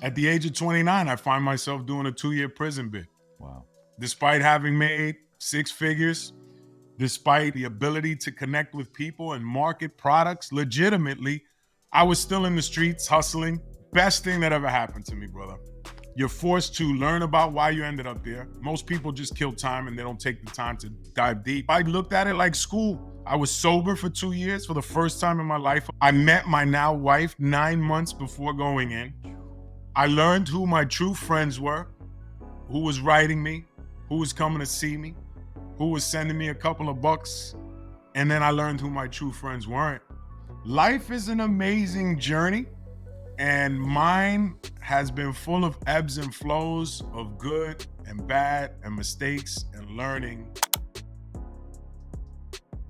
At the age of 29, I find myself doing a 2-year prison bid. Wow. Despite having made 6 figures, despite the ability to connect with people and market products legitimately, I was still in the streets hustling. Best thing that ever happened to me, brother. You're forced to learn about why you ended up there. Most people just kill time and they don't take the time to dive deep. I looked at it like school. I was sober for 2 years for the first time in my life. I met my now wife 9 months before going in. I learned who my true friends were, who was writing me, who was coming to see me, who was sending me a couple of bucks, and then I learned who my true friends weren't. Life is an amazing journey, and mine has been full of ebbs and flows of good and bad and mistakes and learning.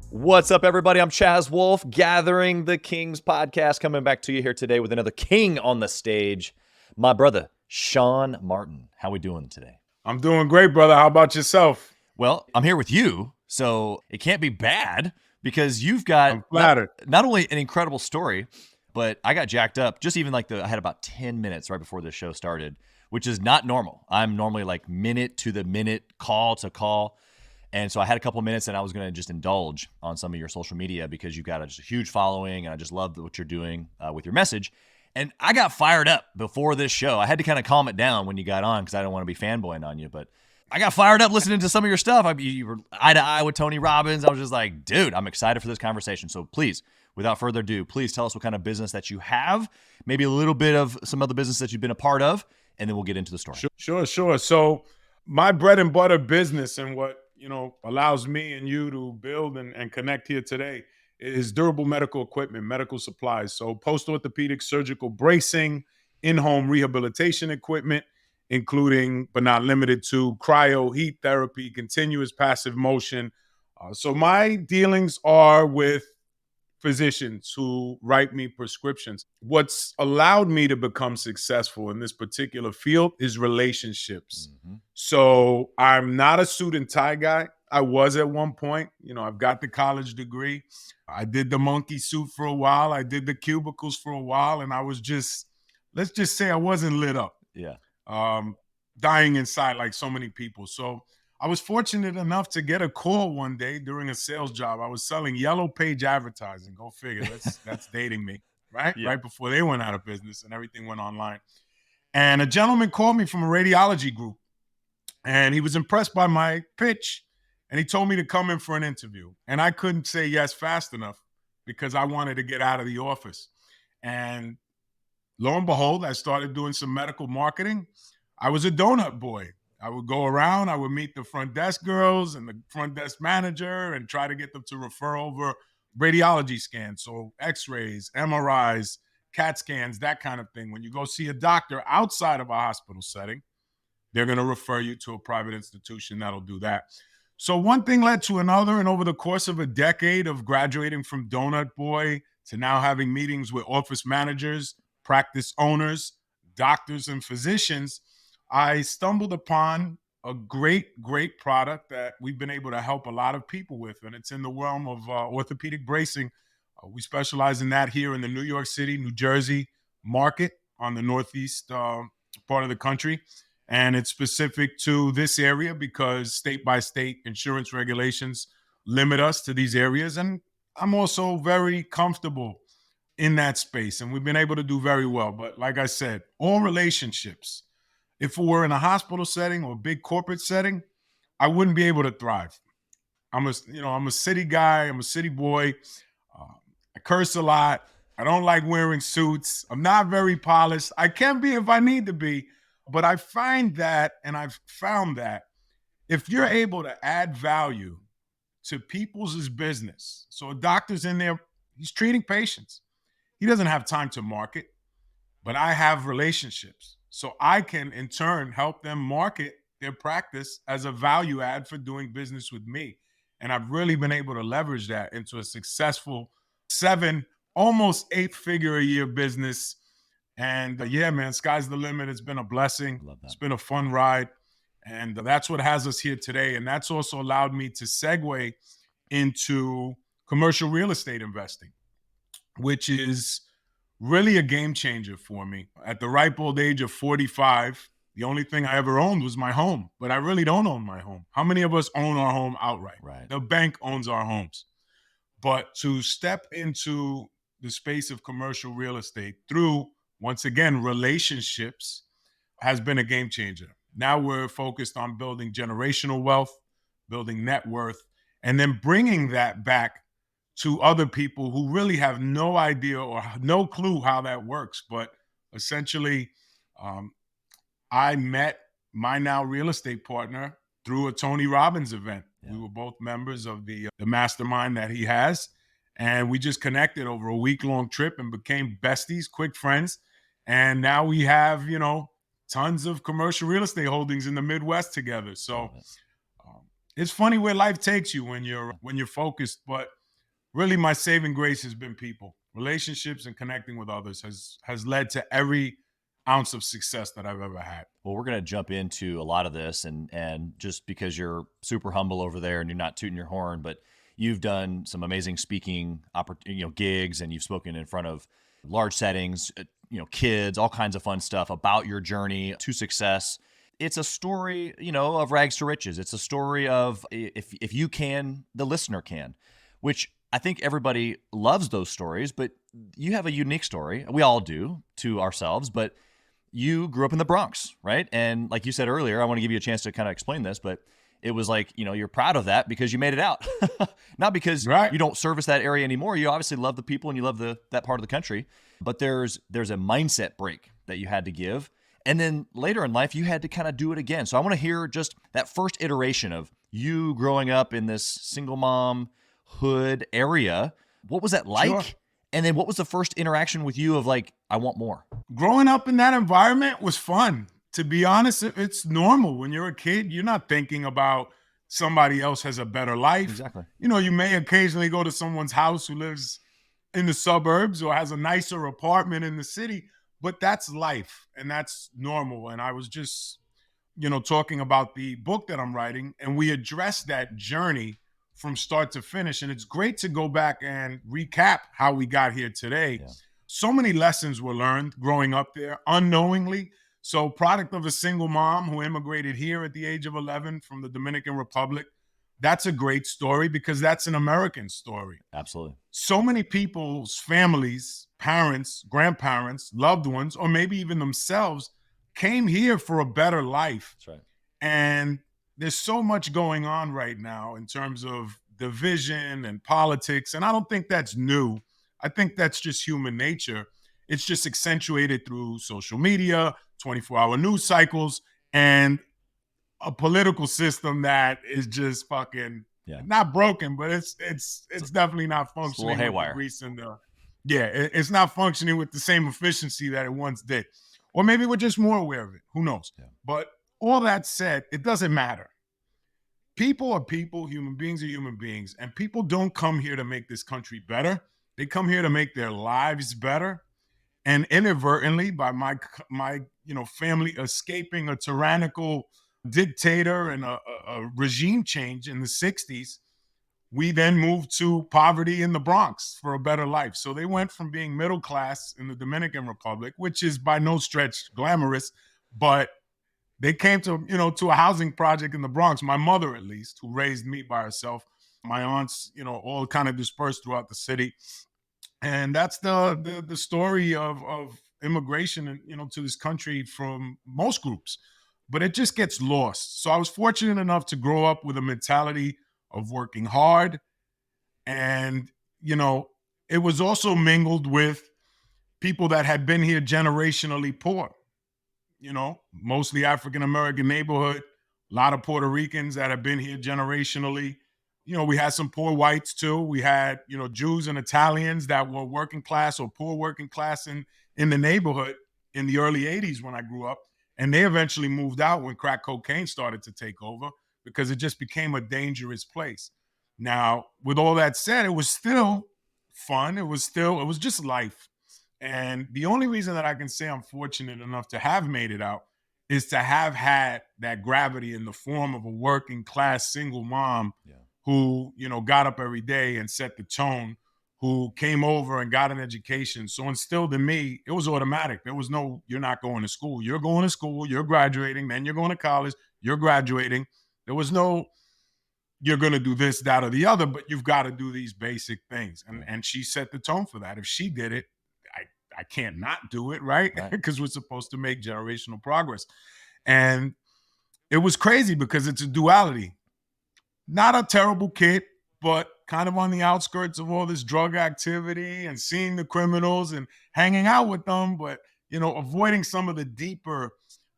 What's up, everybody? I'm Chaz Wolfe, Gathering the Kings podcast, coming back to you here today with another king on the stage, my brother, Sean Martin. How we doing today? I'm doing great, brother. How about yourself? Well, I'm here with you, so it can't be bad because you've got I'm flattered. not only an incredible story, but I got jacked up just even I had about 10 minutes right before the show started, which is not normal. I'm normally like minute to the minute, call to call. And so I had a couple of minutes and I was going to just indulge on some of your social media because you've got just a huge following and I just love what you're doing with your message. And I got fired up before this show. I had to kind of calm it down when you got on because I don't want to be fanboying on you, but I got fired up listening to some of your stuff. You were eye to eye with Tony Robbins. I was just like, dude, I'm excited for this conversation. So please, without further ado, please tell us what kind of business that you have, maybe a little bit of some other business that you've been a part of, and then we'll get into the story. Sure. So my bread and butter business and what, allows me and you to build and connect here today is durable medical equipment, medical supplies. So post-orthopedic surgical bracing, in-home rehabilitation equipment, including but not limited to cryo, heat therapy, continuous passive motion. So my dealings are with physicians who write me prescriptions. What's allowed me to become successful in this particular field is relationships. Mm-hmm. So I'm not a suit and tie guy. I was at one point. I've got the college degree. I did the monkey suit for a while. I did the cubicles for a while. And I was let's just say I wasn't lit up. Yeah. Dying inside like so many people. So I was fortunate enough to get a call one day during a sales job. I was selling yellow page advertising. Go figure. That's dating me, right? Yeah. Right before they went out of business and everything went online. And a gentleman called me from a radiology group, and he was impressed by my pitch, and he told me to come in for an interview. And I couldn't say yes fast enough because I wanted to get out of the office. And lo and behold, I started doing some medical marketing. I was a donut boy. I would go around, I would meet the front desk girls and the front desk manager and try to get them to refer over radiology scans. So x-rays, MRIs, CAT scans, that kind of thing. When you go see a doctor outside of a hospital setting, they're going to refer you to a private institution that'll do that. So one thing led to another. And over the course of a decade of graduating from donut boy to now having meetings with office managers, practice owners, doctors, and physicians, I stumbled upon a great product that we've been able to help a lot of people with, and it's in the realm of orthopedic bracing. We specialize in that here in the New York City, New Jersey market on the northeast part of the country, and it's specific to this area because state by state insurance regulations limit us to these areas, and I'm also very comfortable in that space, and we've been able to do very well. But like I said, all relationships. If we were in a hospital setting or a big corporate setting, I wouldn't be able to thrive. I'm a city guy. I'm a city boy. I curse a lot. I don't like wearing suits. I'm not very polished. I can be if I need to be, but I find that, and I've found that if you're able to add value to people's business, so a doctor's in there, he's treating patients. He doesn't have time to market, but I have relationships. So I can, in turn, help them market their practice as a value add for doing business with me. And I've really been able to leverage that into a successful 7, almost 8-figure a year business. And yeah, man, sky's the limit. It's been a blessing. It's been a fun ride. And that's what has us here today. And that's also allowed me to segue into commercial real estate investing, which is really a game changer for me. At the ripe old age of 45, the only thing I ever owned was my home, but I really don't own my home. How many of us own our home outright? Right. The bank owns our homes. But to step into the space of commercial real estate through, once again, relationships has been a game changer. Now we're focused on building generational wealth, building net worth, and then bringing that back to other people who really have no idea or no clue how that works. But essentially, um, I met my now real estate partner through a Tony Robbins event. Yeah. We were both members of the mastermind that he has. And we just connected over a week-long trip and became besties, quick friends. And now we have, tons of commercial real estate holdings in the Midwest together. So it's funny where life takes you when you're focused. But really, my saving grace has been people. Relationships and connecting with others has led to every ounce of success that I've ever had. Well, we're going to jump into a lot of this, and just because you're super humble over there and you're not tooting your horn, but you've done some amazing speaking, gigs, and you've spoken in front of large settings, kids, all kinds of fun stuff about your journey to success. It's a story, of rags to riches. It's a story of if you can, the listener can, which I think everybody loves those stories, but you have a unique story. We all do to ourselves, but you grew up in the Bronx, right? And like you said earlier, I want to give you a chance to kind of explain this, but it was like, you're proud of that because you made it out. Not because you don't service that area anymore. You obviously love the people and you love that part of the country, but there's a mindset break that you had to give. And then later in life, you had to kind of do it again. So I want to hear just that first iteration of you growing up in this single mom hood area. What was that like? Sure. And then what was the first interaction with you of like, I want more? Growing up in that environment was fun. To be honest, it's normal. When you're a kid, you're not thinking about somebody else has a better life. Exactly. You may occasionally go to someone's house who lives in the suburbs or has a nicer apartment in the city, but that's life and that's normal. And I was just, talking about the book that I'm writing, and we address that journey from start to finish. And it's great to go back and recap how we got here today. Yeah. So many lessons were learned growing up there unknowingly. So, product of a single mom who immigrated here at the age of 11 from the Dominican Republic. That's a great story because that's an American story. Absolutely. So many people's families, parents, grandparents, loved ones, or maybe even themselves came here for a better life. That's right. And there's so much going on right now in terms of division and politics. And I don't think that's new. I think that's just human nature. It's just accentuated through social media, 24-hour news cycles, and a political system that is just fucking not broken, but it's definitely not functioning. It's a little haywire. It's not functioning with the same efficiency that it once did. Or maybe we're just more aware of it. Who knows? Yeah. But all that said, it doesn't matter. People are people, human beings are human beings, and people don't come here to make this country better. They come here to make their lives better. And inadvertently, by my family escaping a tyrannical dictator and a regime change in the 60s, we then moved to poverty in the Bronx for a better life. So they went from being middle class in the Dominican Republic, which is by no stretch glamorous, but they came to a housing project in the Bronx, my mother at least, who raised me by herself. My aunts, all kind of dispersed throughout the city. And that's the story of immigration, to this country from most groups. But it just gets lost. So I was fortunate enough to grow up with a mentality of working hard. And, it was also mingled with people that had been here generationally poor. Mostly African-American neighborhood, a lot of Puerto Ricans that have been here generationally. We had some poor whites too. We had, Jews and Italians that were working class or poor working class in the neighborhood in the early 80s when I grew up. And they eventually moved out when crack cocaine started to take over because it just became a dangerous place. Now, with all that said, it was still fun. It was just life. And the only reason that I can say I'm fortunate enough to have made it out is to have had that gravity in the form of a working class single mom who, got up every day and set the tone who came over and got an education. So instilled in me, it was automatic. There was no, you're not going to school. You're going to school, you're graduating, then you're going to college, you're graduating. There was no, you're going to do this, that, or the other, but you've got to do these basic things. And she set the tone for that. If she did it, I can't not do it, right? Because we're supposed to make generational progress. And it was crazy because it's a duality. Not a terrible kid, but kind of on the outskirts of all this drug activity and seeing the criminals and hanging out with them, but avoiding some of the deeper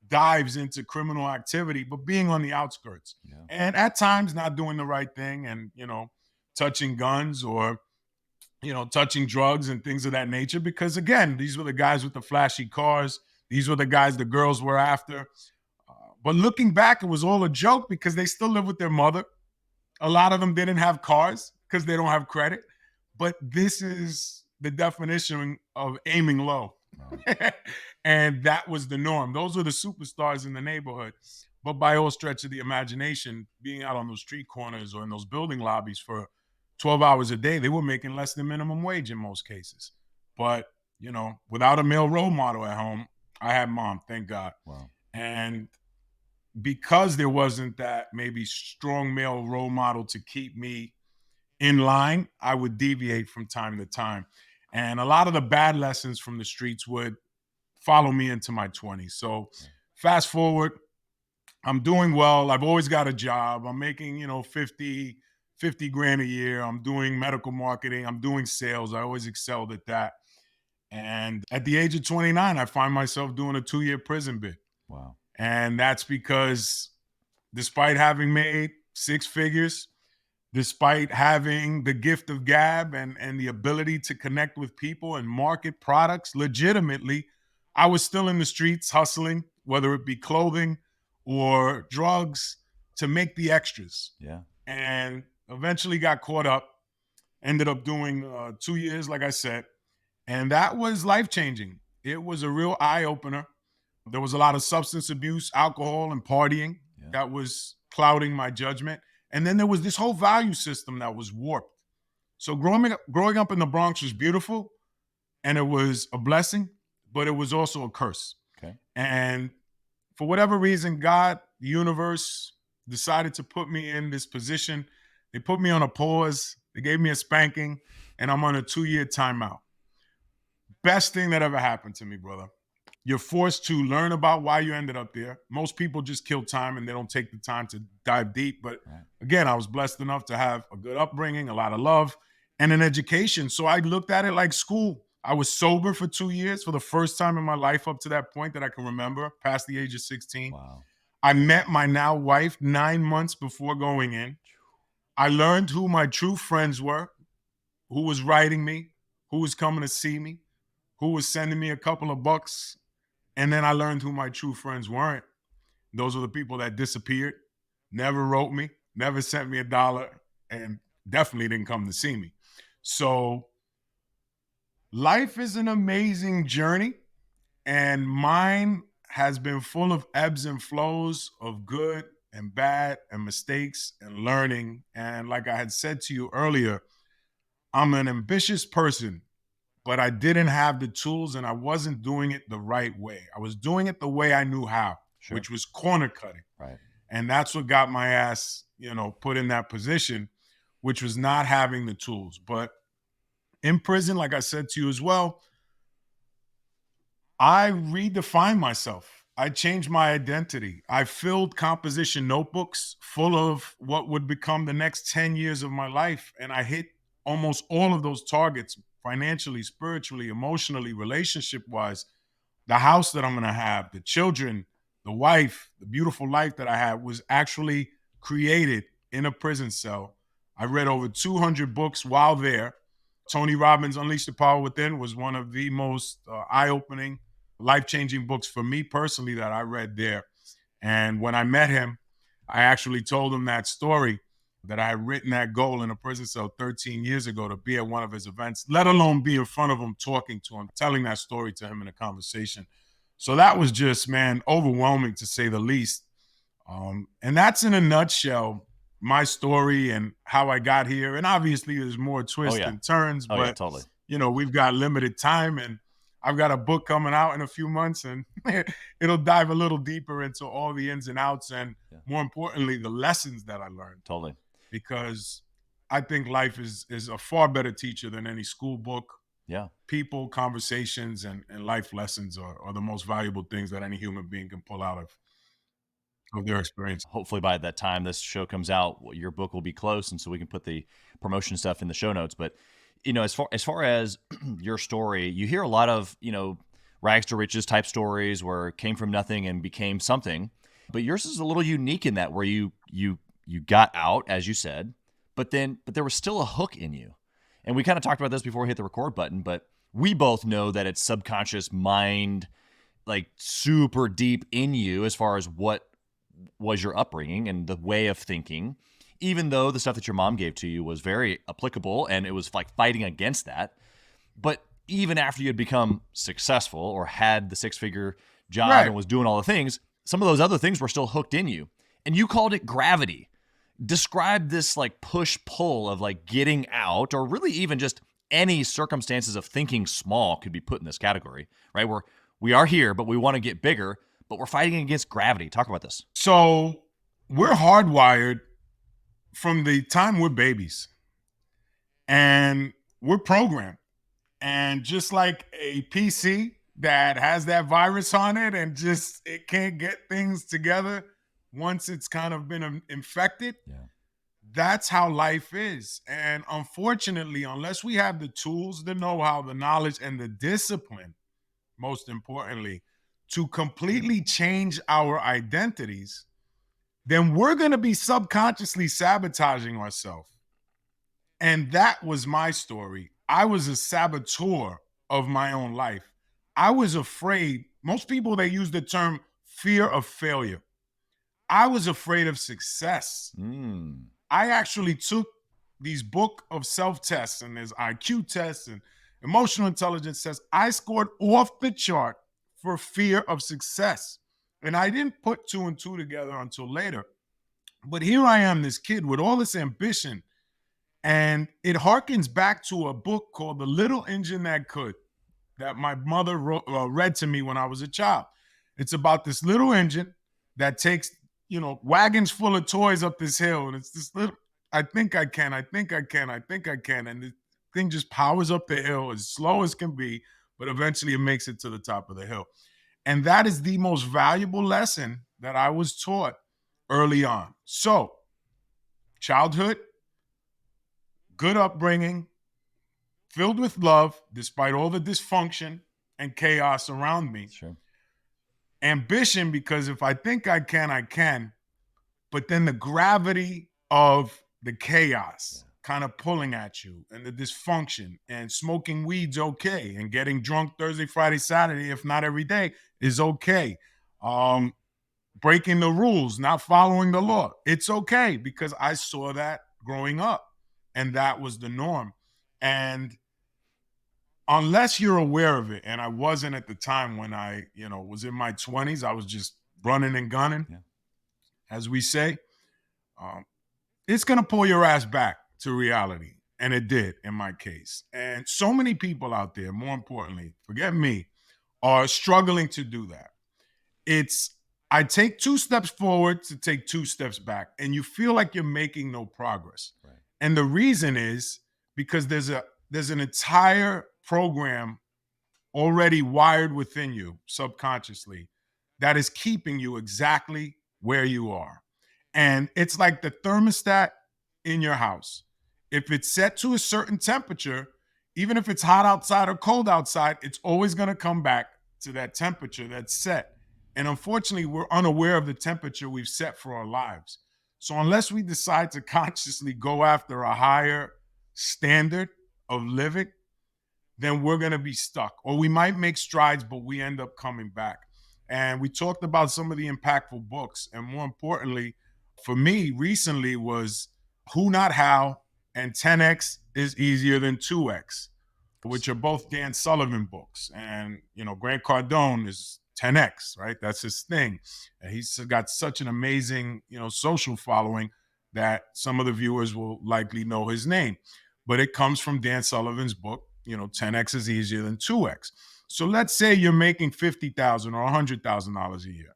dives into criminal activity, but being on the outskirts. Yeah. And at times not doing the right thing and, touching guns or, touching drugs and things of that nature. Because again, these were the guys with the flashy cars. These were the guys the girls were after. But looking back, it was all a joke because they still live with their mother. A lot of them didn't have cars because they don't have credit. But this is the definition of aiming low. And that was the norm. Those were the superstars in the neighborhood. But by all stretch of the imagination, being out on those street corners or in those building lobbies for 12 hours a day, they were making less than minimum wage in most cases. But, without a male role model at home, I had mom, thank God. Wow. And because there wasn't that maybe strong male role model to keep me in line, I would deviate from time to time. And a lot of the bad lessons from the streets would follow me into my 20s. So fast forward, I'm doing well. I've always got a job. I'm making, 50 grand a year. I'm doing medical marketing. I'm doing sales. I always excelled at that. And at the age of 29, I find myself doing a 2-year prison bid. Wow. And that's because despite having made 6 figures, despite having the gift of gab and the ability to connect with people and market products legitimately, I was still in the streets hustling, whether it be clothing or drugs, to make the extras. Yeah. And eventually got caught up, ended up doing 2 years, like I said. And that was life-changing. It was a real eye-opener. There was a lot of substance abuse, alcohol, and partying that was clouding my judgment. And then there was this whole value system that was warped. So growing up in the Bronx was beautiful, and it was a blessing, but it was also a curse. Okay. And for whatever reason, God, the universe, decided to put me in this position. They put me on a pause. They gave me a spanking, and I'm on a 2-year timeout. Best thing that ever happened to me, brother. You're forced to learn about why you ended up there. Most people just kill time and they don't take the time to dive deep. But again, I was blessed enough to have a good upbringing, a lot of love, and an education. So I looked at it like school. I was sober for 2 years for the first time in my life up to that point that I can remember, past the age of 16. Wow. I met my now wife 9 months before going in. I learned who my true friends were, who was writing me, who was coming to see me, who was sending me a couple of bucks. And then I learned who my true friends weren't. Those were the people that disappeared, never wrote me, never sent me $1, and definitely didn't come to see me. So life is an amazing journey, and mine has been full of ebbs and flows of good and bad and mistakes and learning. And like I had said to you earlier, I'm an ambitious person, but I didn't have the tools and I wasn't doing it the right way. I was doing it the way I knew how, which was corner cutting. Right. And that's what got my ass, put in that position, which was not having the tools. But in prison, like I said to you as well, I redefined myself. I changed my identity. I filled composition notebooks full of what would become the next 10 years of my life. And I hit almost all of those targets, financially, spiritually, emotionally, relationship-wise. The house that I'm going to have, the children, the wife, the beautiful life that I had was actually created in a prison cell. I read over 200 books while there. Tony Robbins' Unleash the Power Within was one of the most eye-opening, life-changing books for me personally that I read there. And when I met him, I actually told him that story, that I had written that goal in a prison cell 13 years ago to be at one of his events, let alone be in front of him, talking to him, telling that story to him in a conversation. So that was just, man, overwhelming to say the least. And that's in a nutshell my story and how I got here. And obviously, there's more Oh twists yeah. and turns, Oh yeah, but totally. we've got limited time, and I've got a book coming out in a few months, and it'll dive a little deeper into all the ins and outs, and Yeah. more importantly, the lessons that I learned. Totally. Because I think life is a far better teacher than any school book. Yeah. People, conversations, and life lessons are the most valuable things that any human being can pull out of their experience. Hopefully by that time this show comes out, your book will be close, and so we can put the promotion stuff in the show notes. But as far as your story, you hear a lot of rags to riches type stories where it came from nothing and became something. But yours is a little unique in that where you got out, as you said, but there was still a hook in you. And we kind of talked about this before we hit the record button, but we both know that it's subconscious mind, like super deep in you as far as what was your upbringing and the way of thinking, even though the stuff that your mom gave to you was very applicable and it was like fighting against that. But even after you had become successful or had the six-figure job Right. and was doing all the things, some of those other things were still hooked in you. And you called it gravity. Describe this like push-pull of like getting out, or really even just any circumstances of thinking small could be put in this category, right? Where we are here, but we want to get bigger, but we're fighting against gravity. Talk about this. So we're hardwired from the time we're babies, and we're programmed. And just like a PC that has that virus on it and just it can't get things together once it's kind of been infected, Yeah. that's how life is. And unfortunately, unless we have the tools, the know-how, the knowledge, and the discipline, most importantly, to completely change our identities, then we're going to be subconsciously sabotaging ourselves. And that was my story. I was a saboteur of my own life. I was afraid. Most people, they use the term fear of failure. I was afraid of success. Mm. I actually took these book of self-tests, and there's IQ tests and emotional intelligence tests. I scored off the chart for fear of success. And I didn't put two and two together until later. But here I am, this kid with all this ambition. And it harkens back to a book called The Little Engine That Could, that my mother read to me when I was a child. It's about this little engine that takes, wagons full of toys up this hill. And it's this little, I think I can, I think I can, I think I can. And the thing just powers up the hill as slow as can be, but eventually it makes it to the top of the hill. And that is the most valuable lesson that I was taught early on. So, childhood, good upbringing, filled with love, despite all the dysfunction and chaos around me. Sure. Ambition, because if I think I can, I can. But then the gravity of the chaos kind of pulling at you, and the dysfunction, and smoking weed's okay, and getting drunk Thursday, Friday, Saturday, if not every day, is okay. Breaking the rules, not following the law, it's okay, because I saw that growing up, and that was the norm. And unless you're aware of it, and I wasn't at the time when I, was in my 20s, I was just running and gunning, Yeah. as we say. It's going to pull your ass back to reality. And it did in my case. And so many people out there, more importantly, forget me, are struggling to do that. It's, I take 2 steps forward to take 2 steps back, and you feel like you're making no progress. Right. And the reason is because there's an entire program already wired within you subconsciously that is keeping you exactly where you are. And it's like the thermostat in your house. If it's set to a certain temperature, even if it's hot outside or cold outside, it's always going to come back to that temperature that's set. And unfortunately, we're unaware of the temperature we've set for our lives. So unless we decide to consciously go after a higher standard of living, then we're going to be stuck. Or we might make strides, but we end up coming back. And we talked about some of the impactful books. And more importantly, for me recently, was Who Not How and 10X is Easier Than 2X, which are both Dan Sullivan books. And, Grant Cardone is 10X, right? That's his thing. And he's got such an amazing, social following. that some of the viewers will likely know his name, but it comes from Dan Sullivan's book, 10X is easier than 2X. So let's say you're making $50,000 or $100,000 a year.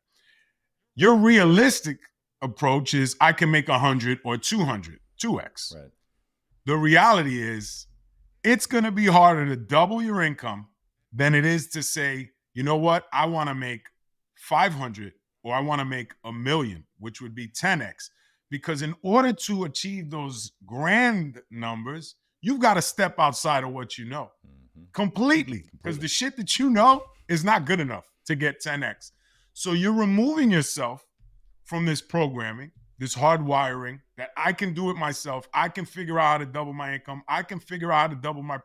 Your realistic approach is I can make 100 or 200, 2X. Right. The reality is it's going to be harder to double your income than it is to say, you know what, I want to make 500 or I want to make a million, which would be 10X. Because in order to achieve those grand numbers, you've got to step outside of what you know completely. Because the shit that you know is not good enough to get 10X. So you're removing yourself from this programming, this hardwiring that I can do it myself. I can figure out how to double my income. I can figure out how to double my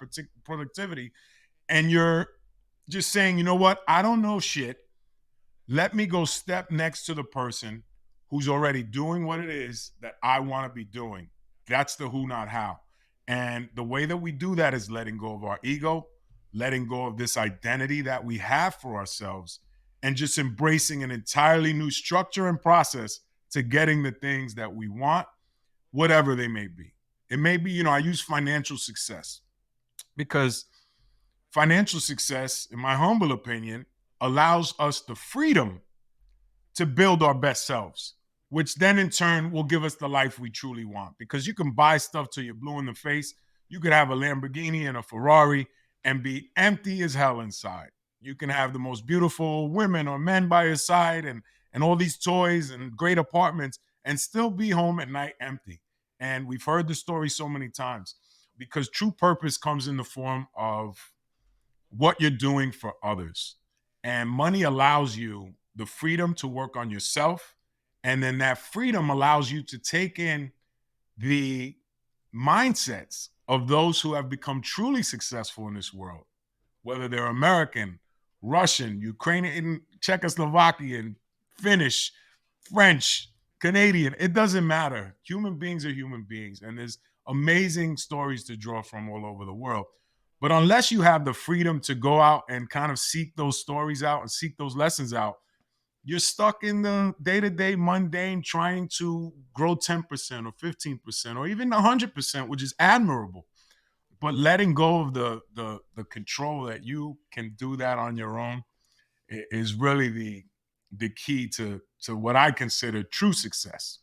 productivity. And you're just saying, you know what? I don't know shit. Let me go step next to the person who's already doing what it is that I want to be doing. That's the who, not how. And the way that we do that is letting go of our ego, letting go of this identity that we have for ourselves, and just embracing an entirely new structure and process to getting the things that we want, whatever they may be. It may be, I use financial success because financial success, in my humble opinion, allows us the freedom to build our best selves, which then in turn will give us the life we truly want. Because you can buy stuff till you're blue in the face. You could have a Lamborghini and a Ferrari and be empty as hell inside. You can have the most beautiful women or men by your side and all these toys and great apartments and still be home at night empty. And we've heard the story so many times because true purpose comes in the form of what you're doing for others. And money allows you the freedom to work on yourself. And then that freedom allows you to take in the mindsets of those who have become truly successful in this world, whether they're American, Russian, Ukrainian, Czechoslovakian, Finnish, French, Canadian. It doesn't matter. Human beings are human beings. And there's amazing stories to draw from all over the world. But unless you have the freedom to go out and kind of seek those stories out and seek those lessons out, you're stuck in the day-to-day mundane trying to grow 10% or 15% or even 100%, which is admirable. But letting go of the control that you can do that on your own is really the key to what I consider true success,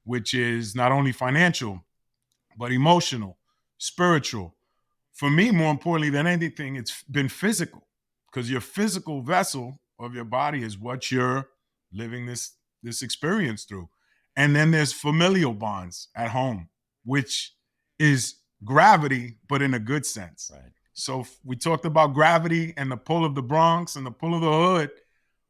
which is not only financial, but emotional, spiritual. For me, more importantly than anything, it's been physical, because your physical vessel of your body is what you're living this experience through. And then there's familial bonds at home, which is gravity, but in a good sense. Right. So we talked about gravity and the pull of the Bronx and the pull of the hood,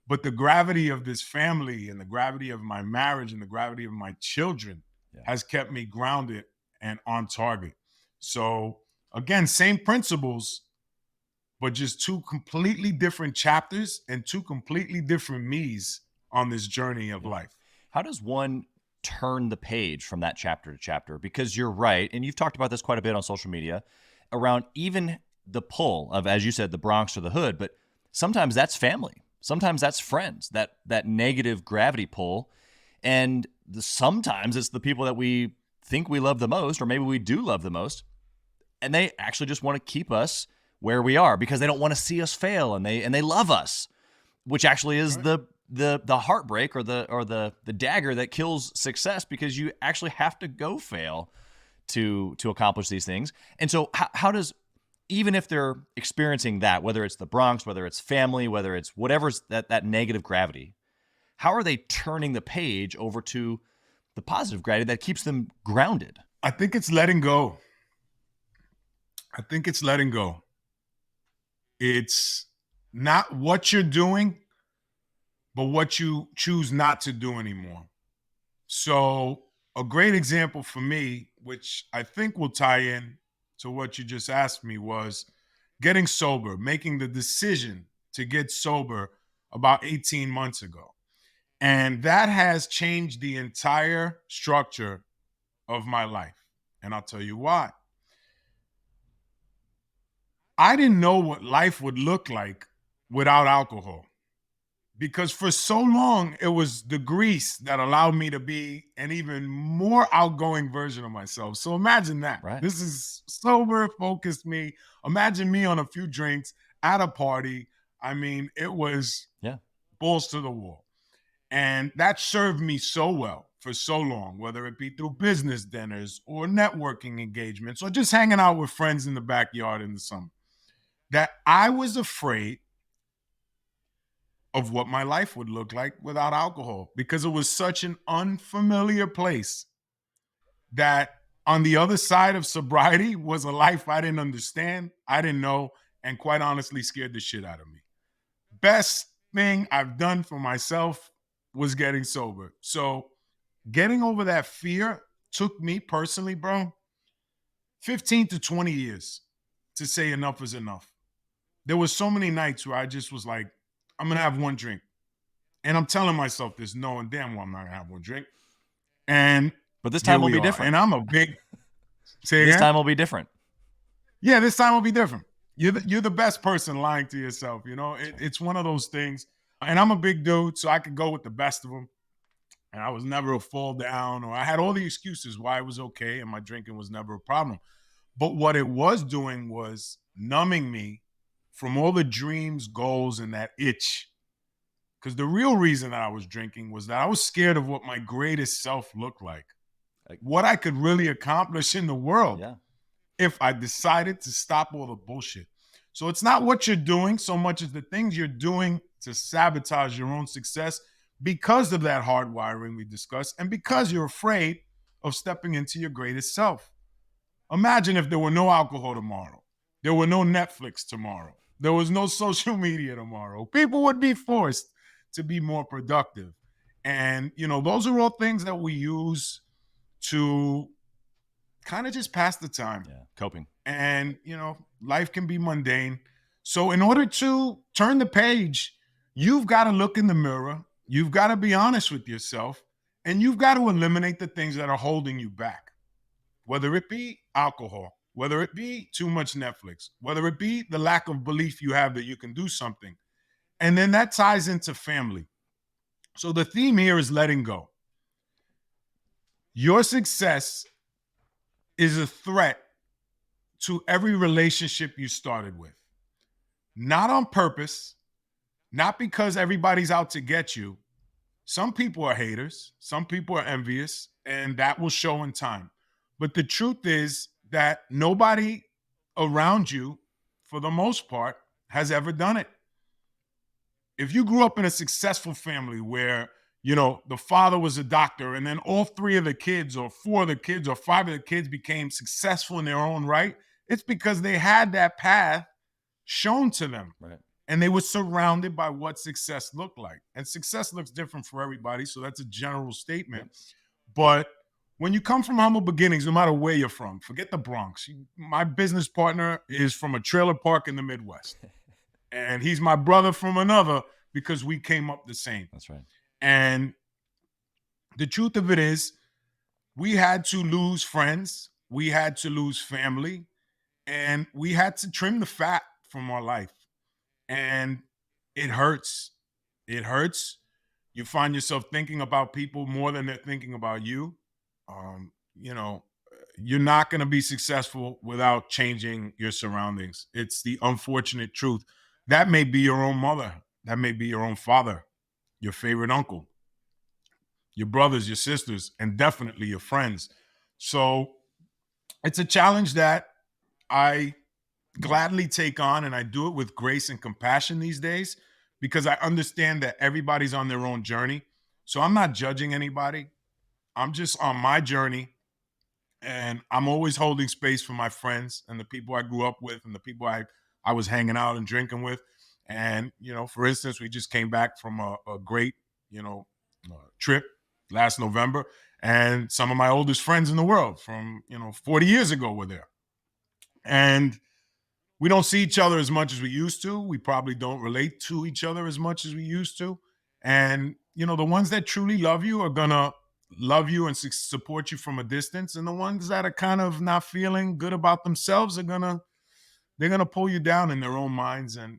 but the gravity of this family and the gravity of my marriage and the gravity of my children has kept me grounded and on target. So again, same principles, but just two completely different chapters and two completely different me's on this journey of life. How does one turn the page from that chapter to chapter? Because you're right, and you've talked about this quite a bit on social media, around even the pull of, as you said, the Bronx or the hood, but sometimes that's family. Sometimes that's friends, that negative gravity pull. And sometimes it's the people that we think we love the most, or maybe we do love the most, and they actually just want to keep us where we are because they don't want to see us fail, and they love us, which actually is Right. the heartbreak or the dagger that kills success, because you actually have to go fail to accomplish these things. And so how does, even if they're experiencing that, whether it's the Bronx, whether it's family, whether it's whatever's that negative gravity, how are they turning the page over to the positive gravity that keeps them grounded? I think it's letting go. It's not what you're doing, but what you choose not to do anymore. So a great example for me, which I think will tie in to what you just asked me, was getting sober, making the decision to get sober about 18 months ago. And that has changed the entire structure of my life. And I'll tell you why. I didn't know what life would look like without alcohol. because for so long it was the grease that allowed me to be an even more outgoing version of myself. So imagine that. Right. This is sober, focused me. Imagine me on a few drinks at a party. I mean, it was Yeah. balls to the wall. And that served me so well for so long, whether it be through business dinners or networking engagements or just hanging out with friends in the backyard in the summer, that I was afraid of what my life would look like without alcohol because it was such an unfamiliar place that on the other side of sobriety was a life I didn't understand, I didn't know, and quite honestly scared the shit out of me. Best thing I've done for myself was getting sober. So getting over that fear took me personally, bro, 15 to 20 years to say enough is enough. There was so many nights where I just was like, I'm going to have one drink. And I'm telling myself this, knowing damn well I'm not going to have one drink. And But this here time will we be are. different. And I'm a big, say This again? time will be different. Yeah, this time will be different. You're the best person lying to yourself. You know, it's one of those things. And I'm a big dude, so I could go with the best of them. And I was never a fall down, or I had all the excuses why it was okay, and my drinking was never a problem. But what it was doing was numbing me from all the dreams, goals, and that itch. Because the real reason that I was drinking was that I was scared of what my greatest self looked like, what I could really accomplish in the world Yeah. if I decided to stop all the bullshit. So it's not what you're doing so much as the things you're doing to sabotage your own success because of that hardwiring we discussed and because you're afraid of stepping into your greatest self. Imagine if there were no alcohol tomorrow, there were no Netflix tomorrow, there was no social media tomorrow. People would be forced to be more productive. And, you know, those are all things that we use to kind of just pass the time. Yeah. Coping. And, you know, life can be mundane. So, in order to turn the page, you've got to look in the mirror, you've got to be honest with yourself, and you've got to eliminate the things that are holding you back, whether it be alcohol, whether it be too much Netflix, whether it be the lack of belief you have that you can do something. And then that ties into family. So, the theme here is letting go. Your success is a threat to every relationship you started with. Not on purpose, not because everybody's out to get you. Some people are haters, some people are envious, and that will show in time. But the truth is that nobody around you, for the most part, has ever done it. If you grew up in a successful family where, you know, the father was a doctor and then all three of the kids or four of the kids or five of the kids became successful in their own right, it's because they had that path shown to them. Right. And they were surrounded by what success looked like. And success looks different for everybody. So that's a general statement. Yep. But when you come from humble beginnings, no matter where you're from, forget the Bronx. My business partner is from a trailer park in the Midwest. And he's my brother from another because we came up the same. That's right. And the truth of it is, we had to lose friends, we had to lose family, and we had to trim the fat from our life. And it hurts. It hurts. You find yourself thinking about people more than they're thinking about you. You know, you're not going to be successful without changing your surroundings. It's the unfortunate truth. That may be your own mother. That may be your own father, your favorite uncle, your brothers, your sisters, and definitely your friends. So it's a challenge that I gladly take on, and I do it with grace and compassion these days because I understand that everybody's on their own journey. So I'm not judging anybody. I'm just on my journey, and I'm always holding space for my friends and the people I grew up with and the people I was hanging out and drinking with. And, you know, for instance, we just came back from a great, you know, trip last November, and some of my oldest friends in the world from, you know, 40 years ago were there. And we don't see each other as much as we used to. We probably don't relate to each other as much as we used to. And, you know, the ones that truly love you are going to love you and support you from a distance. And the ones that are kind of not feeling good about themselves they're going to pull you down in their own minds. And,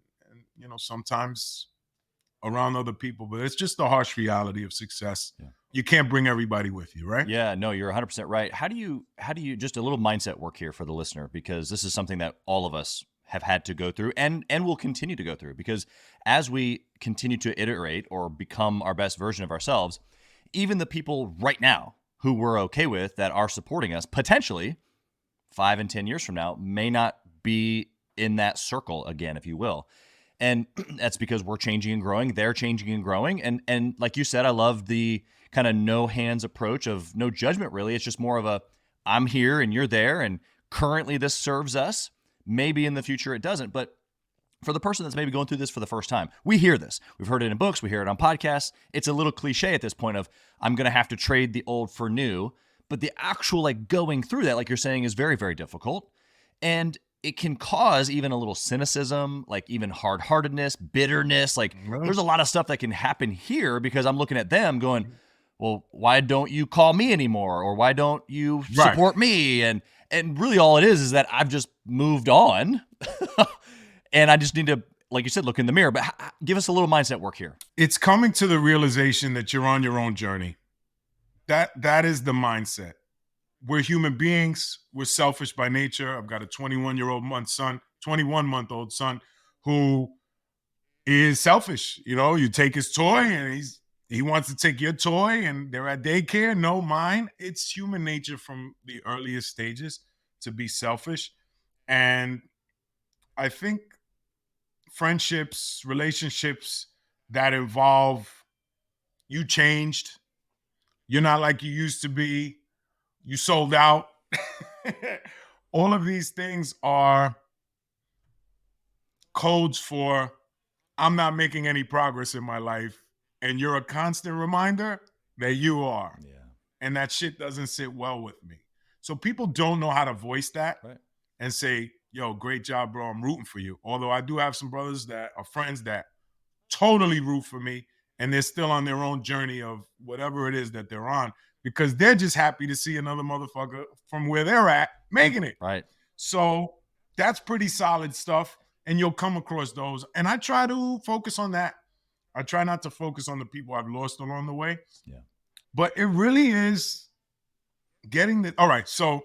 you know, sometimes around other people, but it's just the harsh reality of success. Yeah. You can't bring everybody with you, right? Yeah, no, you're 100% right. How do you just a little mindset work here for the listener, because this is something that all of us have had to go through and will continue to go through, because as we continue to iterate or become our best version of ourselves, even the people right now who we're okay with that are supporting us potentially 5 and 10 years from now may not be in that circle again, if you will. And that's because we're changing and growing. They're changing and growing. And like you said, I love the kind of no hands approach of no judgment, really. It's just more of a, I'm here and you're there. And currently this serves us. Maybe in the future it doesn't. But for the person that's maybe going through this for the first time, we hear this. We've heard it in books. We hear it on podcasts. It's a little cliche at this point of, I'm going to have to trade the old for new. But the actual like going through that, like you're saying, is very, very difficult. And it can cause even a little cynicism, like even hard-heartedness, bitterness. Like there's a lot of stuff that can happen here because I'm looking at them going, well, why don't you call me anymore? Or why don't you support me? And really all it is that I've just moved on. And I just need to, like you said, look in the mirror. But give us a little mindset work here. It's coming to the realization that you're on your own journey. That is the mindset. We're human beings. We're selfish by nature. I've got a 21-month-old son who is selfish. You know, you take his toy and he wants to take your toy and they're at daycare. No, mine. It's human nature from the earliest stages to be selfish. And I think friendships, relationships that involve you changed, you're not like you used to be, you sold out. All of these things are codes for I'm not making any progress in my life. And you're a constant reminder that you are. Yeah. And that shit doesn't sit well with me. So people don't know how to voice that and say, yo, great job, bro. I'm rooting for you. Although I do have some brothers that are friends that totally root for me and they're still on their own journey of whatever it is that they're on because they're just happy to see another motherfucker from where they're at making it. Right. So that's pretty solid stuff. And you'll come across those. And I try to focus on that. I try not to focus on the people I've lost along the way. Yeah. But it really is getting the, all right. So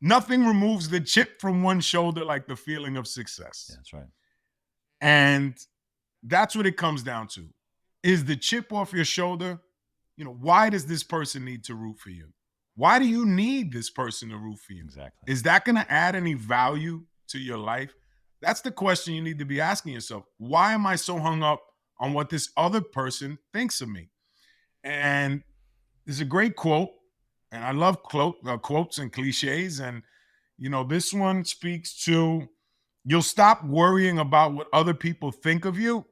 nothing removes the chip from one shoulder like the feeling of success. Yeah, that's right. And that's what it comes down to. Is the chip off your shoulder? You know, why does this person need to root for you? Why do you need this person to root for you? Exactly. Is that going to add any value to your life? That's the question you need to be asking yourself. Why am I so hung up on what this other person thinks of me? And there's a great quote, and I love quotes and cliches. And, you know, this one speaks to, you'll stop worrying about what other people think of you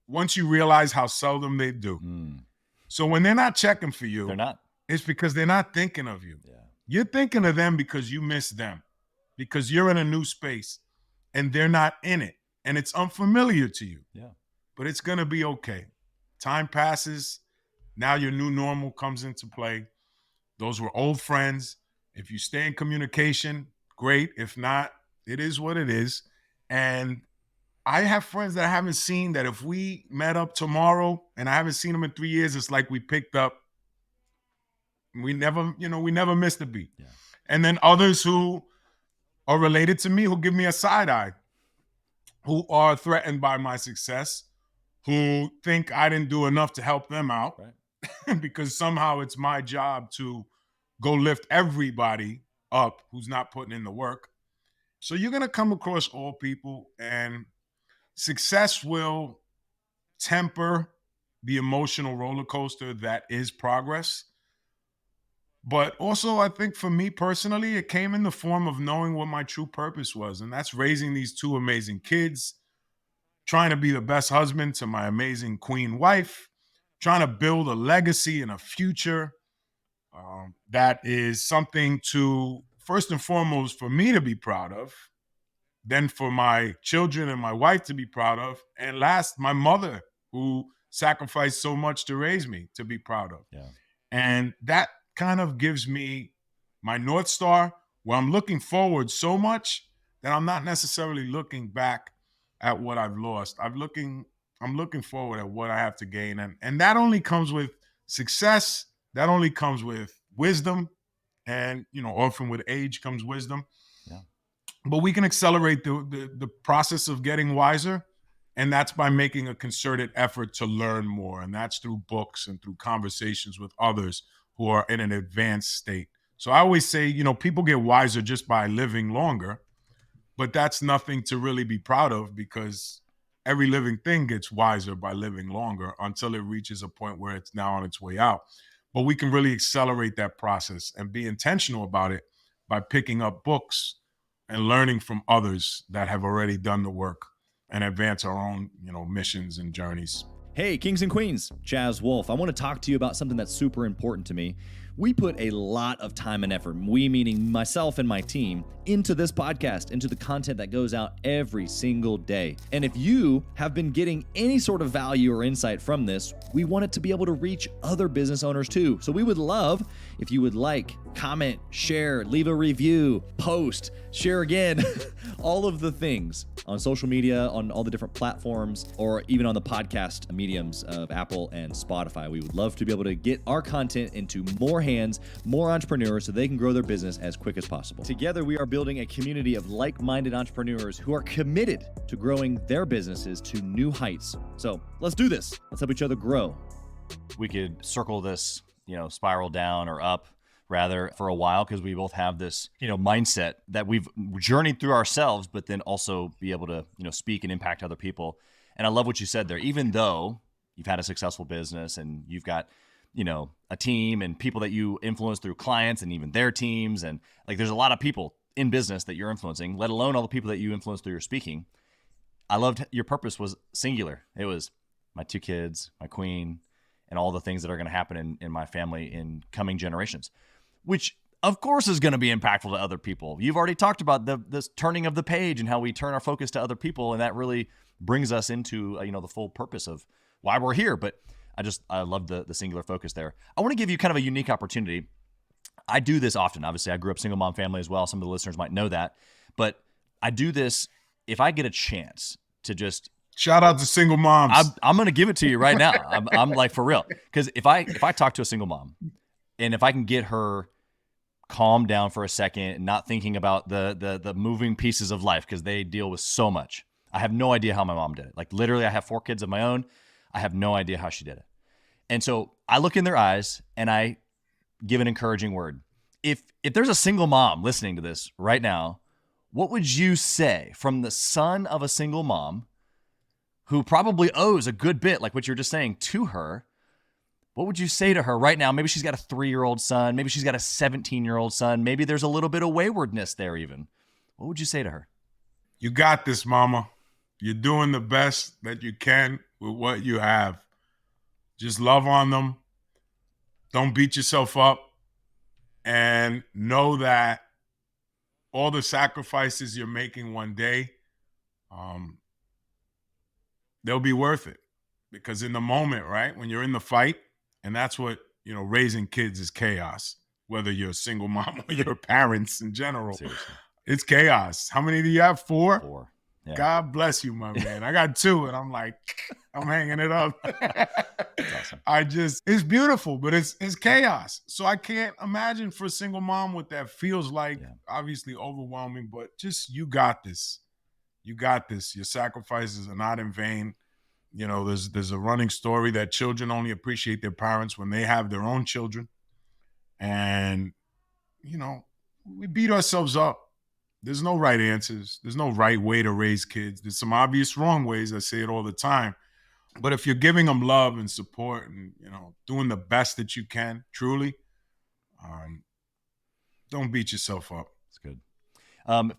once you realize how seldom they do. So when they're not checking for you, they're not. It's because they're not thinking of you. Yeah. You're thinking of them because you miss them, because you're in a new space and they're not in it. And it's unfamiliar to you. Yeah. But it's going to be okay. Time passes. Now your new normal comes into play. Those were old friends. If you stay in communication, great. If not, it is what it is. And I have friends that I haven't seen that if we met up tomorrow and I haven't seen them in 3 years, it's like we picked up. We never missed a beat. Yeah. And then others who are related to me who give me a side eye, who are threatened by my success, who think I didn't do enough to help them out, right? Because somehow it's my job to go lift everybody up who's not putting in the work. So you're going to come across all people, and success will temper the emotional roller coaster that is progress. But also, I think for me personally, it came in the form of knowing what my true purpose was. And that's raising these two amazing kids, trying to be the best husband to my amazing queen wife, trying to build a legacy and a future that is something to, first and foremost, for me to be proud of, then for my children and my wife to be proud of, and last, my mother, who sacrificed so much to raise me, to be proud of. Yeah. And that kind of gives me my North Star, where I'm looking forward so much that I'm not necessarily looking back at what I've lost. I'm looking I'm looking forward at what I have to gain. And that only comes with success. That only comes with wisdom. And, often with age comes wisdom. Yeah. But we can accelerate the process of getting wiser. And that's by making a concerted effort to learn more. And that's through books and through conversations with others who are in an advanced state. So I always say, people get wiser just by living longer, but that's nothing to really be proud of, because every living thing gets wiser by living longer until it reaches a point where it's now on its way out. But we can really accelerate that process and be intentional about it by picking up books and learning from others that have already done the work and advance our own, missions and journeys. Hey, kings and queens, Chaz Wolfe. I want to talk to you about something that's super important to me. We put a lot of time and effort, we meaning myself and my team, into this podcast, into the content that goes out every single day. And if you have been getting any sort of value or insight from this, we want it to be able to reach other business owners too. So we would love if you would like, comment, share, leave a review, post, share again, all of the things on social media, on all the different platforms, or even on the podcast mediums of Apple and Spotify. We would love to be able to get our content into more hands, more entrepreneurs, so they can grow their business as quick as possible. Together, we are building a community of like-minded entrepreneurs who are committed to growing their businesses to new heights. So let's do this. Let's help each other grow. We could circle this, spiral down or up rather for a while, because we both have this, mindset that we've journeyed through ourselves, but then also be able to, speak and impact other people. And I love what you said there. Even though you've had a successful business and you've got, a team and people that you influence through clients and even their teams, and like there's a lot of people in business that you're influencing, let alone all the people that you influence through your speaking. I loved your purpose was singular. It was my 2 kids, my queen, and all the things that are going to happen in my family in coming generations, which of course is going to be impactful to other people. You've already talked about this turning of the page and how we turn our focus to other people. And that really brings us into, the full purpose of why we're here. But I love the singular focus there. I want to give you kind of a unique opportunity. I do this often. Obviously, I grew up single mom family as well. Some of the listeners might know that, but I do this if I get a chance to just shout out to single moms. I'm going to give it to you right now. I'm like, for real. Because if I talk to a single mom and if I can get her calm down for a second and not thinking about the moving pieces of life, because they deal with so much. I have no idea how my mom did it. Like literally, I have 4 kids of my own. I have no idea how she did it. And so I look in their eyes and I give an encouraging word. If there's a single mom listening to this right now, what would you say from the son of a single mom who probably owes a good bit, like what you're just saying, to her? What would you say to her right now? Maybe she's got a 3-year-old son. Maybe she's got a 17-year-old son. Maybe there's a little bit of waywardness there even. What would you say to her? You got this, mama. You're doing the best that you can with what you have. Just love on them. Don't beat yourself up. And know that all the sacrifices you're making one day, they'll be worth it. Because in the moment, right, when you're in the fight, and that's what, raising kids is chaos, whether you're a single mom or your parents in general. Seriously. It's chaos. How many do you have? 4? 4. Yeah. God bless you, my man. I got 2, and I'm like, I'm hanging it up. That's awesome. It's beautiful, but it's chaos. So I can't imagine for a single mom what that feels like. Yeah. Obviously overwhelming, but just, you got this. You got this. Your sacrifices are not in vain. There's a running story that children only appreciate their parents when they have their own children. And, we beat ourselves up. There's no right answers. There's no right way to raise kids. There's some obvious wrong ways. I say it all the time. But if you're giving them love and support and, doing the best that you can, truly, don't beat yourself up. That's good.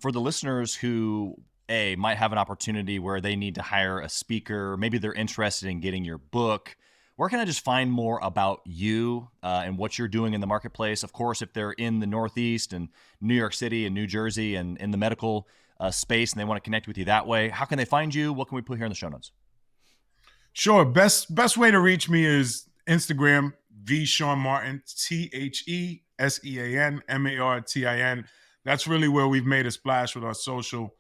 For the listeners who, might have an opportunity where they need to hire a speaker, maybe they're interested in getting your book, where can I just find more about you and what you're doing in the marketplace? Of course, if they're in the Northeast and New York City and New Jersey and in the medical space and they want to connect with you that way, how can they find you? What can we put here in the show notes? Sure. Best way to reach me is Instagram, Sean Martin, TheSeanMartin. That's really where we've made a splash with our social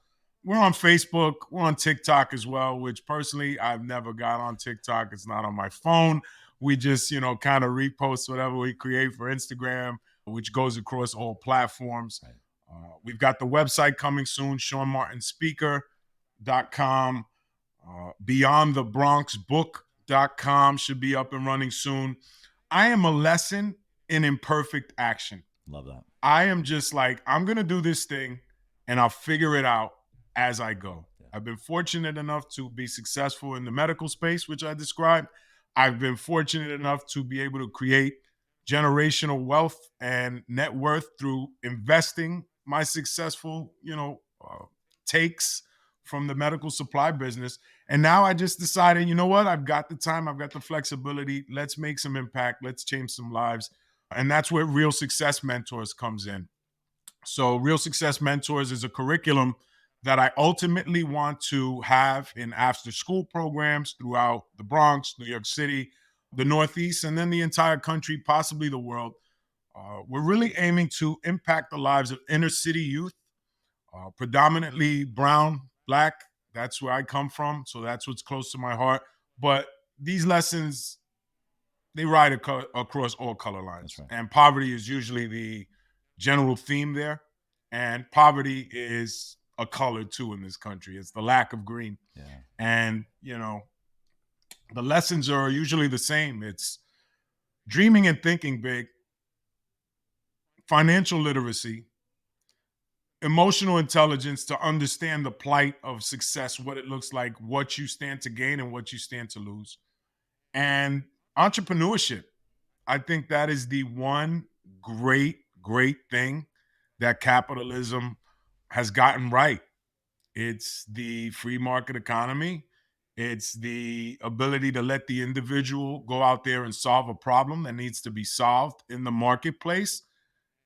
we're on Facebook. We're on TikTok as well, which personally I've never got on TikTok. It's not on my phone. We just, kind of repost whatever we create for Instagram, which goes across all platforms. Right. We've got the website coming soon, SeanMartinSpeaker.com. BeyondTheBronxBook.com should be up and running soon. I am a lesson in imperfect action. Love that. I am just like, I'm going to do this thing and I'll figure it out as I go. Yeah. I've been fortunate enough to be successful in the medical space, which I described. I've been fortunate enough to be able to create generational wealth and net worth through investing my successful, takes from the medical supply business. And now I just decided, you know what? I've got the time. I've got the flexibility. Let's make some impact. Let's change some lives. And that's where Real Success Mentors comes in. So Real Success Mentors is a curriculum that I ultimately want to have in after school programs throughout the Bronx, New York City, the Northeast, and then the entire country, possibly the world. We're really aiming to impact the lives of inner city youth, predominantly brown, Black. That's where I come from. So that's what's close to my heart. But these lessons, they ride across all color lines. Right. And poverty is usually the general theme there. And poverty is a color too in this country. It's the lack of green. Yeah. And, the lessons are usually the same. It's dreaming and thinking big, financial literacy, emotional intelligence to understand the plight of success, what it looks like, what you stand to gain and what you stand to lose, and entrepreneurship. I think that is the one great thing that capitalism has gotten right. It's the free market economy. It's the ability to let the individual go out there and solve a problem that needs to be solved in the marketplace.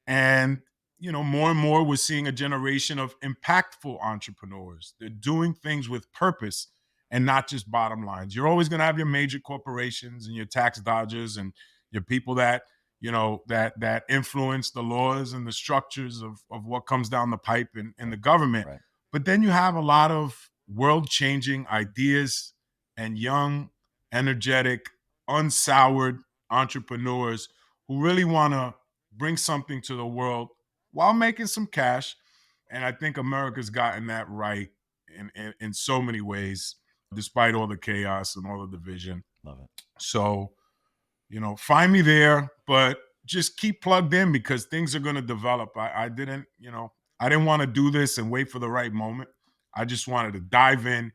And, more and more we're seeing a generation of impactful entrepreneurs. They're doing things with purpose and not just bottom lines. You're always going to have your major corporations and your tax dodgers and your people that, that influence the laws and the structures of what comes down the pipe in the government. Right. But then you have a lot of world-changing ideas and young, energetic, unsoured entrepreneurs who really want to bring something to the world while making some cash. And I think America's gotten that right in so many ways, despite all the chaos and all the division. Love it. So, find me there, but just keep plugged in because things are going to develop. I didn't want to do this and wait for the right moment. I just wanted to dive in,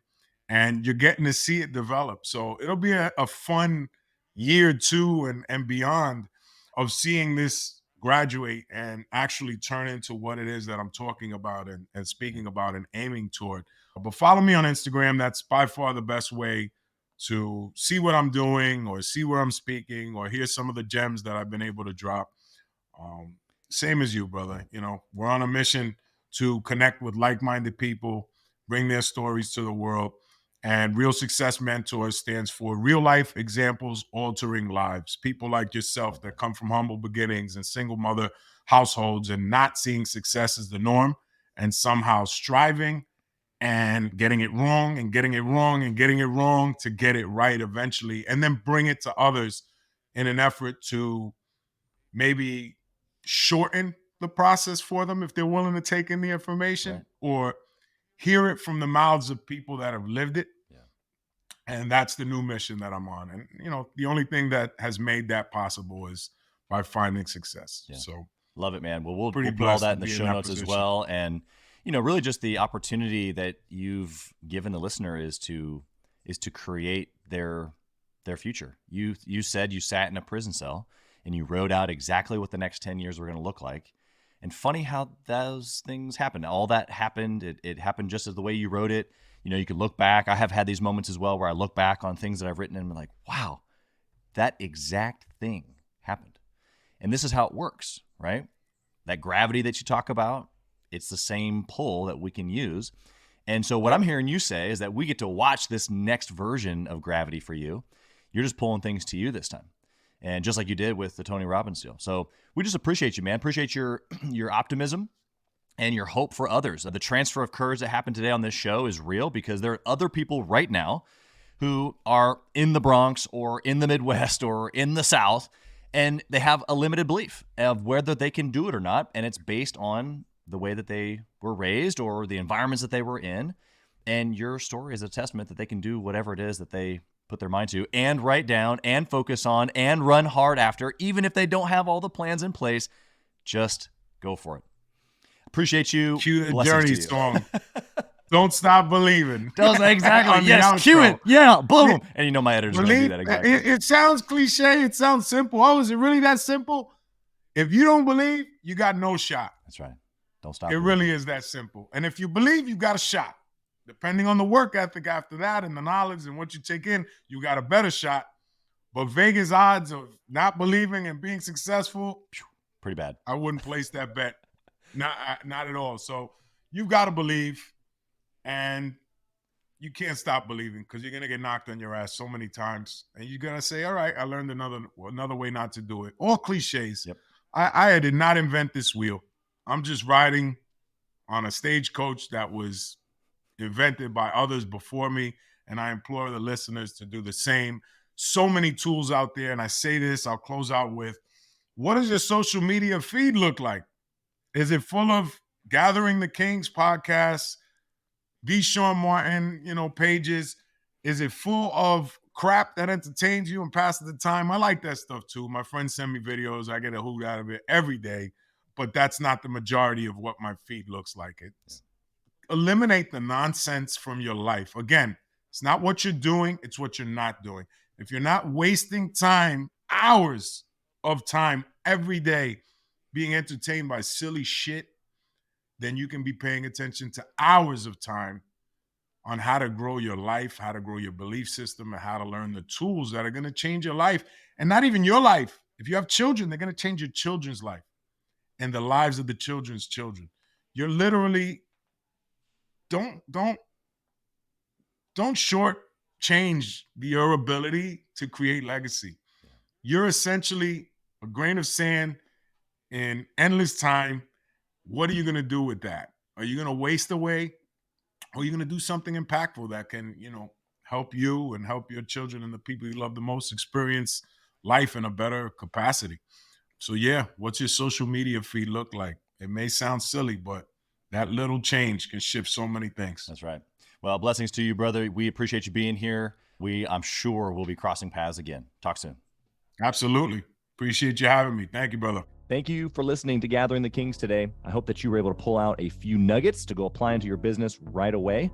and you're getting to see it develop. So it'll be a fun year 2 and beyond of seeing this graduate and actually turn into what it is that I'm talking about and speaking about and aiming toward. But follow me on Instagram. That's by far the best way to see what I'm doing or see where I'm speaking or hear some of the gems that I've been able to drop. Same as you, brother. We're on a mission to connect with like-minded people, bring their stories to the world. And Real Success Mentors stands for Real Life Examples Altering Lives. People like yourself that come from humble beginnings and single mother households and not seeing success as the norm and somehow striving and getting it wrong and getting it wrong and getting it wrong to get it right eventually, and then bring it to others in an effort to maybe shorten the process for them if they're willing to take in the information, right, or hear it from the mouths of people that have lived it. Yeah. And that's the new mission that I'm on. And, the only thing that has made that possible is by finding success. Yeah. So love it, man. Well, we'll put all that in the show notes as well. And, really just the opportunity that you've given the listener is to create their future. You said you sat in a prison cell and you wrote out exactly what the next 10 years were going to look like. And funny how those things happen. All that happened. It happened just as the way you wrote it. You could look back. I have had these moments as well where I look back on things that I've written and I'm like, wow, that exact thing happened. And this is how it works, right? That gravity that you talk about, it's the same pull that we can use. And so what I'm hearing you say is that we get to watch this next version of gravity for you. You're just pulling things to you this time. And just like you did with the Tony Robbins deal. So we just appreciate you, man. Appreciate your optimism. and your hope for others. The transfer of courage that happened today on this show is real because there are other people right now who are in the Bronx or in the Midwest or in the South, and they have a limited belief of whether they can do it or not. And it's based on the way that they were raised or the environments that they were in. And your story is a testament that they can do whatever it is that they put their mind to and write down and focus on and run hard after, even if they don't have all the plans in place. Just go for it. Appreciate you. Cue the Blessings Journey to you. song. Don't stop believing. Exactly. On the Yes, cue outro. it. Yeah, boom. And you know my editor's going to do that exactly. It sounds cliche. It sounds simple. Oh, is it really that simple? If you don't believe, you got no shot. That's right. Don't stop. It really is that simple. And if you believe, you got a shot. Depending on the work ethic after that and the knowledge and what you take in, you got a better shot. But Vegas odds of not believing and being successful, pretty bad. I wouldn't place that bet. Not at all. So you got to believe, and you can't stop believing because you're going to get knocked on your ass so many times. And you're going to say, all right, I learned another way not to do it. All cliches. Yep. I did not invent this wheel. I'm just riding on a stagecoach that was invented by others before me, and I implore the listeners to do the same. So many tools out there, and I say this, I'll close out with, what does your social media feed look like? Is it full of Gathering the Kings podcasts, Deshaun Martin, pages? Is it full of crap that entertains you and passes the time? I like that stuff too. My friends send me videos. I get a hoot out of it every day, but that's not the majority of what my feed looks like. Eliminate the nonsense from your life. Again, it's not what you're doing, it's what you're not doing. If you're not wasting time, hours of time every day being entertained by silly shit, then you can be paying attention to hours of time on how to grow your life, how to grow your belief system, and how to learn the tools that are going to change your life. And not even your life. If you have children, they're going to change your children's life and the lives of the children's children. You're literally don't shortchange your ability to create legacy. You're essentially a grain of sand in endless time. What are you going to do with that? Are you going to waste away, or are you going to do something impactful that can, help you and help your children and the people you love the most experience life in a better capacity? So yeah, what's your social media feed look like? It may sound silly, but that little change can shift so many things. That's right. Well, blessings to you, brother. We appreciate you being here. I'm sure we'll be crossing paths again. Talk soon. Absolutely. Appreciate you having me. Thank you, brother. Thank you for listening to Gathering the Kings today. I hope that you were able to pull out a few nuggets to go apply into your business right away.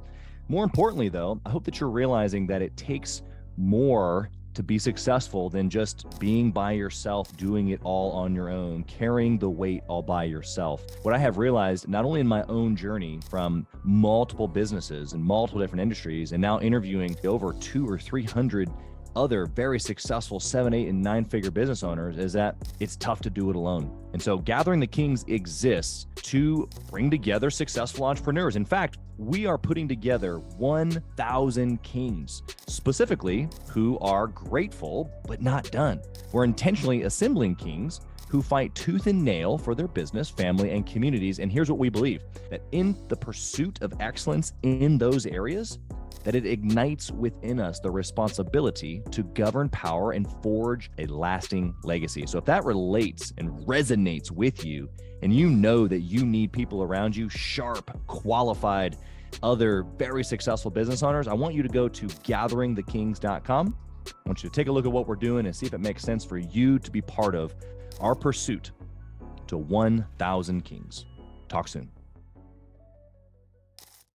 More importantly, though, I hope that you're realizing that it takes more to be successful than just being by yourself, doing it all on your own, carrying the weight all by yourself. What I have realized, not only in my own journey from multiple businesses and multiple different industries, and now interviewing over 200 or 300 other very successful 7, 8, and 9-figure business owners, is that it's tough to do it alone. And so Gathering the Kings exists to bring together successful entrepreneurs. In fact, we are putting together 1,000 kings, specifically who are grateful but not done. We're intentionally assembling kings who fight tooth and nail for their business, family, and communities. And here's what we believe, that in the pursuit of excellence in those areas, that it ignites within us the responsibility to govern power and forge a lasting legacy. So if that relates and resonates with you, and you know that you need people around you, sharp, qualified, other very successful business owners, I want you to go to gatheringthekings.com. I want you to take a look at what we're doing and see if it makes sense for you to be part of our pursuit to 1,000 kings. Talk soon.